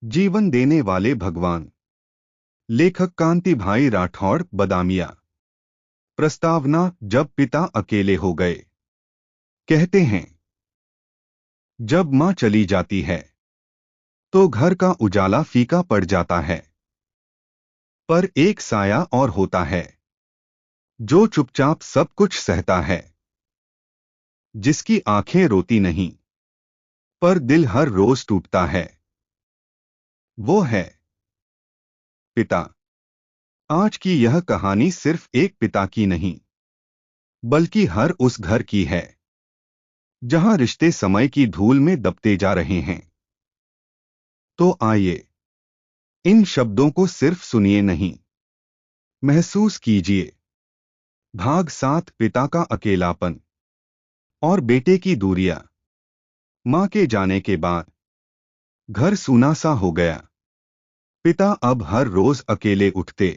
जीवन देने वाले भगवान। लेखक कांति भाई राठौड़, बदामिया। प्रस्तावना। जब पिता अकेले हो गए। कहते हैं, जब मां चली जाती है तो घर का उजाला फीका पड़ जाता है, पर एक साया और होता है जो चुपचाप सब कुछ सहता है, जिसकी आंखें रोती नहीं पर दिल हर रोज टूटता है। वो है पिता। आज की यह कहानी सिर्फ एक पिता की नहीं, बल्कि हर उस घर की है जहां रिश्ते समय की धूल में दबते जा रहे हैं। तो आइए, इन शब्दों को सिर्फ सुनिए नहीं, महसूस कीजिए। भाग 7। पिता का अकेलापन और बेटे की दूरियां। मां के जाने के बाद घर सूना सा हो गया। पिता अब हर रोज अकेले उठते,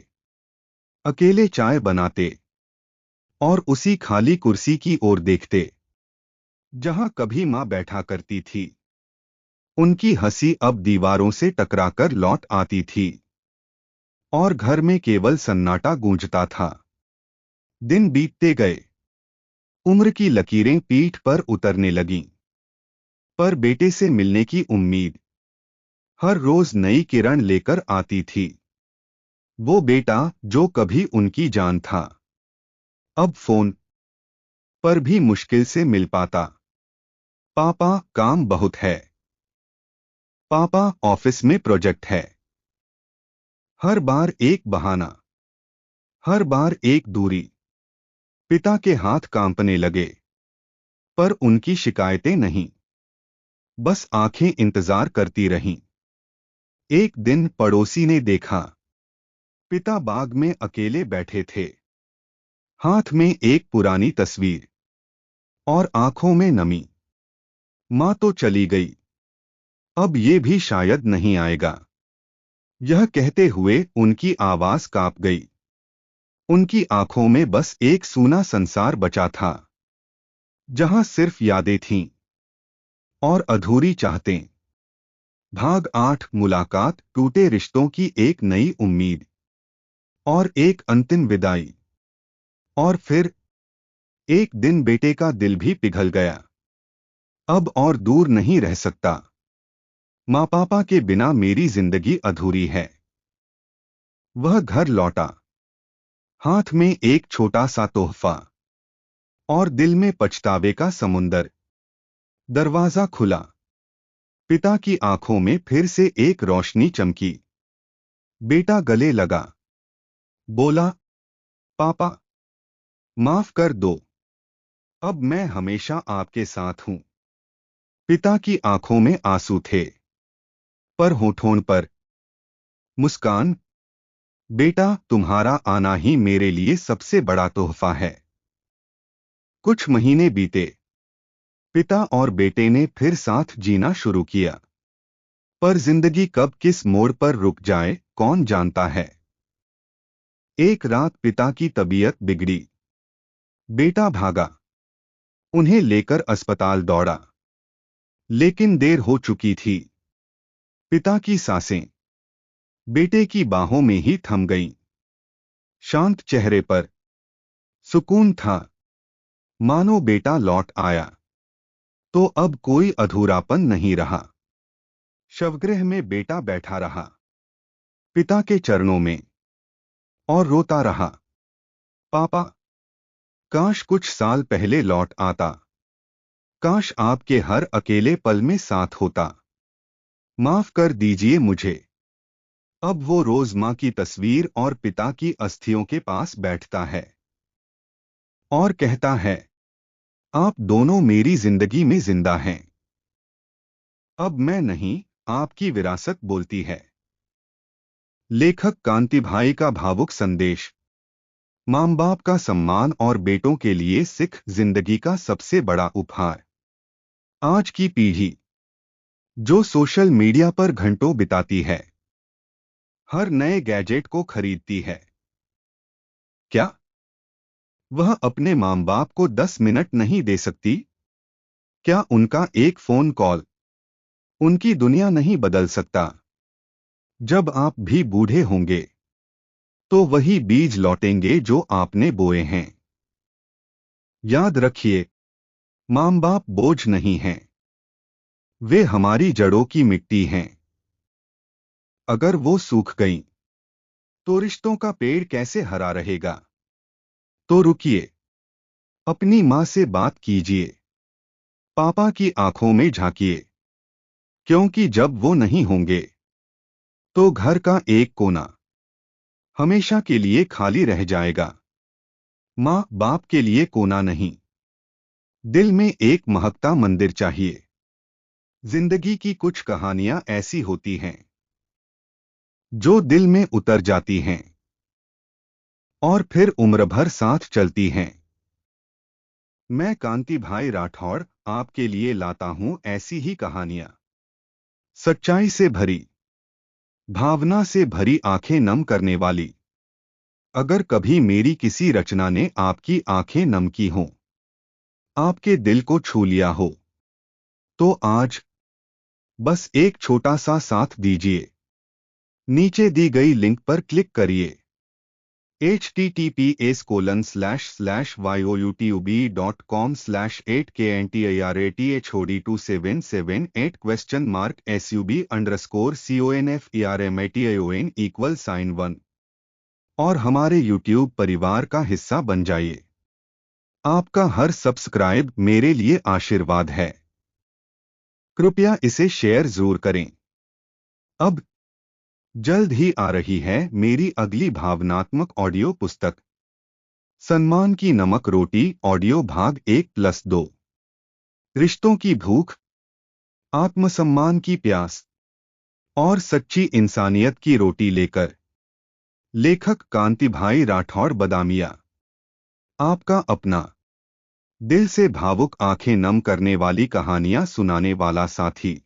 अकेले चाय बनाते और उसी खाली कुर्सी की ओर देखते जहां कभी मां बैठा करती थी। उनकी हंसी अब दीवारों से टकराकर लौट आती थी और घर में केवल सन्नाटा गूंजता था। दिन बीतते गए, उम्र की लकीरें पीठ पर उतरने लगीं, पर बेटे से मिलने की उम्मीद हर रोज नई किरण लेकर आती थी। वो बेटा जो कभी उनकी जान था, अब फोन पर भी मुश्किल से मिल पाता। पापा, काम बहुत है। पापा, ऑफिस में प्रोजेक्ट है। हर बार एक बहाना, हर बार एक दूरी। पिता के हाथ कांपने लगे, पर उनकी शिकायतें नहीं, बस आंखें इंतजार करती रहीं। एक दिन पड़ोसी ने देखा, पिता बाग में अकेले बैठे थे, हाथ में एक पुरानी तस्वीर और आंखों में नमी। मां तो चली गई, अब ये भी शायद नहीं आएगा। यह कहते हुए उनकी आवाज कांप गई। उनकी आंखों में बस एक सूना संसार बचा था, जहां सिर्फ यादें थीं और अधूरी चाहतें। भाग 8। मुलाकात, टूटे रिश्तों की एक नई उम्मीद और एक अंतिम विदाई। और फिर एक दिन बेटे का दिल भी पिघल गया। अब और दूर नहीं रह सकता। माँ पापा के बिना मेरी जिंदगी अधूरी है। वह घर लौटा, हाथ में एक छोटा सा तोहफा और दिल में पछतावे का समुंदर। दरवाजा खुला, पिता की आंखों में फिर से एक रोशनी चमकी। बेटा गले लगा, बोला, पापा, माफ कर दो, अब मैं हमेशा आपके साथ हूं। पिता की आंखों में आंसू थे, पर होठों पर मुस्कान। बेटा, तुम्हारा आना ही मेरे लिए सबसे बड़ा तोहफा है। कुछ महीने बीते, पिता और बेटे ने फिर साथ जीना शुरू किया, पर जिंदगी कब किस मोड़ पर रुक जाए कौन जानता है। एक रात पिता की तबीयत बिगड़ी। बेटा भागा, उन्हें लेकर अस्पताल दौड़ा, लेकिन देर हो चुकी थी। पिता की सांसें बेटे की बाहों में ही थम गईं। शांत चेहरे पर सुकून था, मानो बेटा लौट आया तो अब कोई अधूरापन नहीं रहा। शवगृह में बेटा बैठा रहा, पिता के चरणों में, और रोता रहा, पापा, काश कुछ साल पहले लौट आता। काश आपके हर अकेले पल में साथ होता। माफ कर दीजिए मुझे। अब वो रोज मां की तस्वीर और पिता की अस्थियों के पास बैठता है और कहता है, आप दोनों मेरी जिंदगी में जिंदा हैं। अब मैं नहीं, आपकी विरासत बोलती है। लेखक कांति भाई का भावुक संदेश। मां बाप का सम्मान और बेटों के लिए सिख जिंदगी का सबसे बड़ा उपहार। आज की पीढ़ी जो सोशल मीडिया पर घंटों बिताती है, हर नए गैजेट को खरीदती है, क्या वह अपने मां बाप को 10 मिनट नहीं दे सकती? क्या उनका एक फोन कॉल उनकी दुनिया नहीं बदल सकता? जब आप भी बूढ़े होंगे तो वही बीज लौटेंगे जो आपने बोए हैं। याद रखिए, माँ बाप बोझ नहीं हैं, वे हमारी जड़ों की मिट्टी हैं। अगर वो सूख गईं, तो रिश्तों का पेड़ कैसे हरा रहेगा? तो रुकिए, अपनी माँ से बात कीजिए, पापा की आंखों में झांकिए, क्योंकि जब वो नहीं होंगे तो घर का एक कोना हमेशा के लिए खाली रह जाएगा। माँ बाप के लिए कोना नहीं, दिल में एक महकता मंदिर चाहिए। जिंदगी की कुछ कहानियां ऐसी होती हैं जो दिल में उतर जाती हैं और फिर उम्र भर साथ चलती हैं। मैं कांति भाई राठौड़ आपके लिए लाता हूं ऐसी ही कहानियां, सच्चाई से भरी, भावना से भरी, आंखें नम करने वाली। अगर कभी मेरी किसी रचना ने आपकी आंखें नम की हों, आपके दिल को छू लिया हो, तो आज बस एक छोटा सा साथ दीजिए। नीचे दी गई लिंक पर क्लिक करिए https://youtube.com/8kntirathod2778 और हमारे YouTube परिवार का हिस्सा बन जाइए। आपका हर सब्सक्राइब मेरे लिए आशीर्वाद है। कृपया इसे शेयर जरूर करें। अब जल्द ही आ रही है मेरी अगली भावनात्मक ऑडियो पुस्तक, सम्मान की नमक रोटी ऑडियो भाग 1+2। रिश्तों की भूख, आत्मसम्मान की प्यास और सच्ची इंसानियत की रोटी लेकर। लेखक कांति भाई राठौड़, बदामिया। आपका अपना, दिल से भावुक, आंखें नम करने वाली कहानियां सुनाने वाला साथी।